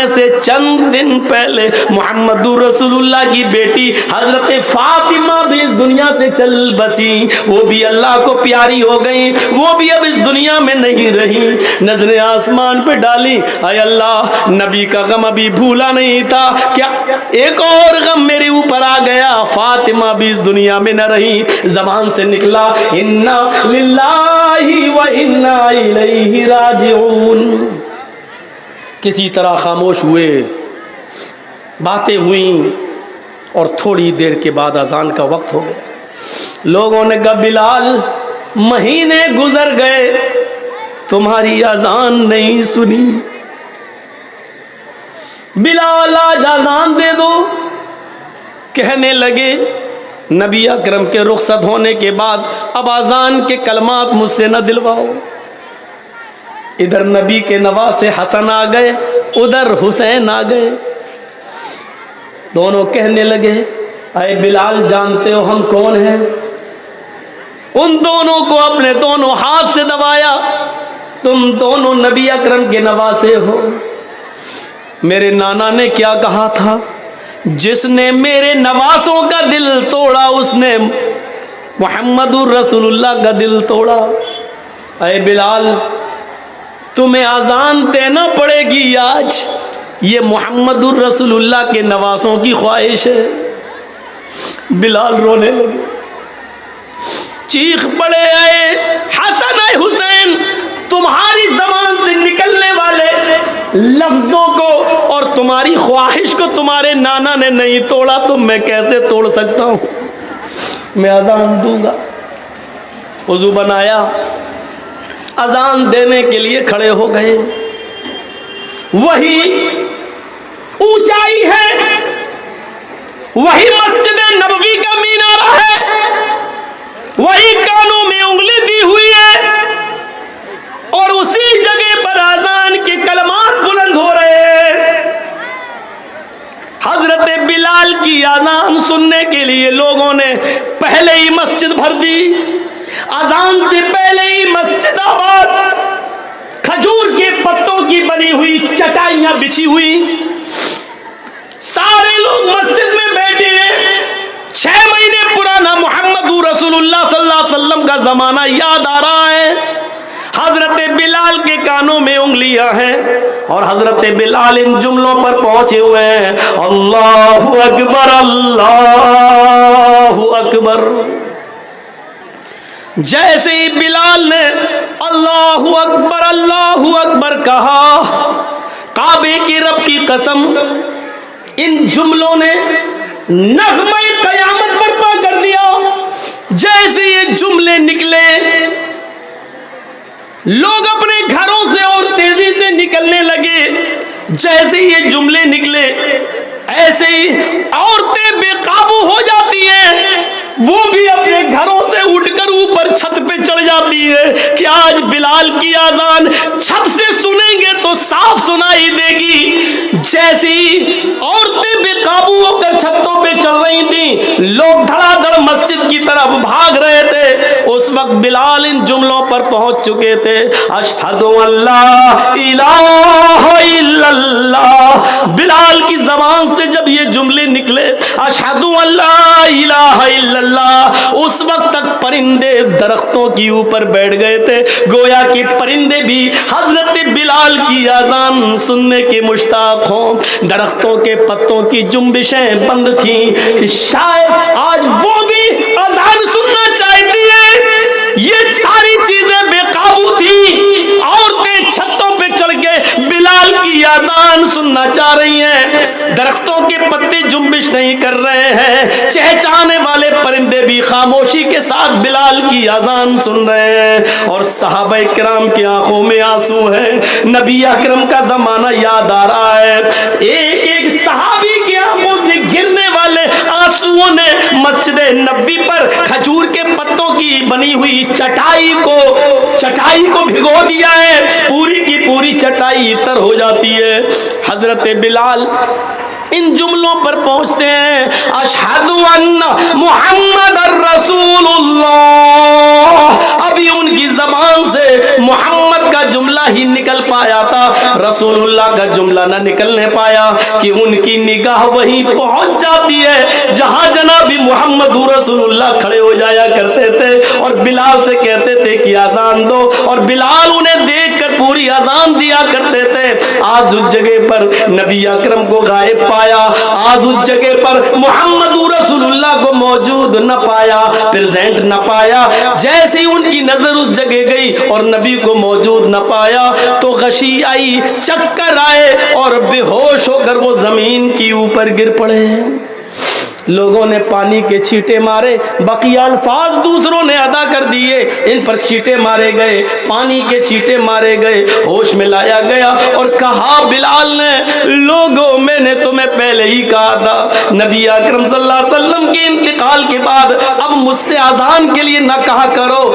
से चंद दिन पहले मुहम्मदुर रसूलुल्लाह की बेटी हजरत फातिमा भी इस दुनिया से चल बसी, वो भी अल्लाह को प्यारी हो गई, वो भी अब इस दुनिया में नहीं रही। नजरें आसमान पे डाली, आय अल्लाह नबी का गम अभी भूला नहीं था, क्या एक और गम मेरे ऊपर आ गया, फातिमा भी इस दुनिया में न रही। जबान से निकला इन्ना लिल्लाहि व इन्ना इलैहि राजिऊन। किसी तरह खामोश हुए, बातें हुई और थोड़ी देर के बाद अजान का वक्त हो गया। लोगों ने कहा बिलाल महीने गुजर गए तुम्हारी अजान नहीं सुनी, बिलाल आज अजान दे दो। कहने लगे नबी अकरम के रुखसत होने के बाद अब अजान के कलमात मुझसे न दिलवाओ। इधर नबी के नवासे हसन आ गए, उधर हुसैन आ गए। दोनों कहने लगे अरे बिलाल जानते हो हम कौन हैं? उन दोनों को अपने दोनों हाथ से दबाया, तुम दोनों नबी अकरम के नवासे हो। मेरे नाना ने क्या कहा था, जिसने मेरे नवासों का दिल तोड़ा उसने मुहम्मदुर रसूलुल्लाह का दिल तोड़ा। अरे बिलाल तुम्हें अजान देना पड़ेगी आज, ये मुहम्मदुर रसूलुल्लाह के नवासों की ख्वाहिश है। बिलाल रोने लगे, चीख पड़े आए हसन आए हुसैन, तुम्हारी जबान से निकलने वाले लफ्जों को और तुम्हारी ख्वाहिश को तुम्हारे नाना ने नहीं तोड़ा तो मैं कैसे तोड़ सकता हूं? मैं अजान दूंगा। वजू बनाया, अजान देने के लिए खड़े हो गए। वही ऊंचाई है, वही मस्जिद नबवी का मीनारा है, वही कानों में उंगली दी हुई है और उसी जगह पर अजान के कलमात बुलंद हो रहे हैं। हजरत बिलाल की अजान सुनने के लिए लोगों ने पहले ही मस्जिद भर दी। अजान से पहले ही मस्जिद आबाद, खजूर के पत्तों की बनी हुई चटाइयां बिछी हुई, सारे लोग मस्जिद में बैठे हैं। 6 महीने पुराना मुहम्मदुर रसूलुल्लाह सल्लल्लाहु अलैहि वसल्लम का जमाना याद आ रहा है। हजरत बिलाल के कानों में उंगलियां हैं और हजरत बिलाल इन जुमलों पर पहुंचे हुए हैं, अल्लाहु अकबर अल्लाहु अकबर। जैसे ही बिलाल ने अल्लाहु अकबर कहा, काबे की रब की कसम, इन जुमलों ने नग़्मे क़यामत बर्पा कर दिया। जैसे ये जुमले निकले, लोग अपने घरों से और तेजी से निकलने लगे। जैसे ये जुमले निकले, ऐसे ही औरतें बेकाबू हो जाती हैं, वो भी अपने घरों से उठकर ऊपर छत पे चढ़ जाती है कि आज बिलाल की आजान छत से सुनेंगे तो साफ सुनाई देगी। जैसी औरतें बेकाबू होकर छतों पे चढ़ रही थी, लोग धड़ाधड़ मस्जिद की तरफ भाग रहे थे, उस वक्त बिलाल इन जुमलों पर पहुंच चुके थे, अशहदु अल्ला इलाहा इल्लल्लाह। बिलाल की जबान से जब ये जुमले निकले, अशहदु अल्ला इलाहा इल्लल्लाह, उस वक्त तक परिंदे दरख्तों के ऊपर बैठ गए थे, गोया कि परिंदे भी हजरत बिलाल की आजान सुनने के मुश्ताक हों। दरख्तों के पत्तों की जुम्बिशें बंद थी कि शायद आज वो भी आजान सुनना चाहती है। ये सारी चीजें बेकाबू थी, औरतें छतों पे चढ़ के बिलाल की आजान सुनना चाह रही हैं, दरख्तों के पत्ते जुम्बिश नहीं कर रहे हैं, चहचहाने वाले परिंदे भी खामोशी के साथ बिलाल की आजान सुन रहे हैं और सहाबा किराम की आंखों में आंसू है। नबी अकरम का जमाना याद आ रहा है, एक एक सहाबी की आंखों से गिरने वाले आंसुओं ने मस्जिद नबवी पर खजूर के पत्तों की बनी हुई चटाई को भिगो दिया है। पूरी की पूरी चटाई इतर हो जाती है। हजरत बिलाल इन जुमलों पर पहुंचते हैं, अशहदु अन्ना मुहम्मदर रसूलुल्लाह। अब कभी उनकी जबान से मोहम्मद का जुमला ही निकल पाया था, रसूलुल्लाह का जुमला न निकलने पाया कि उनकी निगाह वहीं पहुंच जाती है जहां जनाबी मोहम्मद रसूलुल्लाह खड़े हो जाया करते थे और बिलाल से कहते थे कि अजान दो, और बिलाल उन्हें देखकर पूरी अजान दिया करते थे। आज उस जगह पर नबी अकरम को गायब पाया, आज उस जगह पर मोहम्मद रसूलुल्लाह को मौजूद न पाया, प्रेजेंट न पाया। जैसे ही उनकी नजर उस जगह गई और नबी को मौजूद न पाया तो गशी आई, चक्कर आए और बेहोश होकर वो जमीन के ऊपर गिर पड़े। लोगों ने पानी के छींटे मारे, बकिया अल्फाज दूसरों ने अदा कर दिए, इन पर छींटे मारे गए, पानी के छींटे मारे गए, होश में लाया गया और कहा बिलाल ने, लोगों मैंने तुम्हें पहले ही कहा था नबी अकरम सल्लल्लाहु अलैहि वसल्लम के इंतकाल के बाद अब मुझसे अजान के लिए न कहा करो।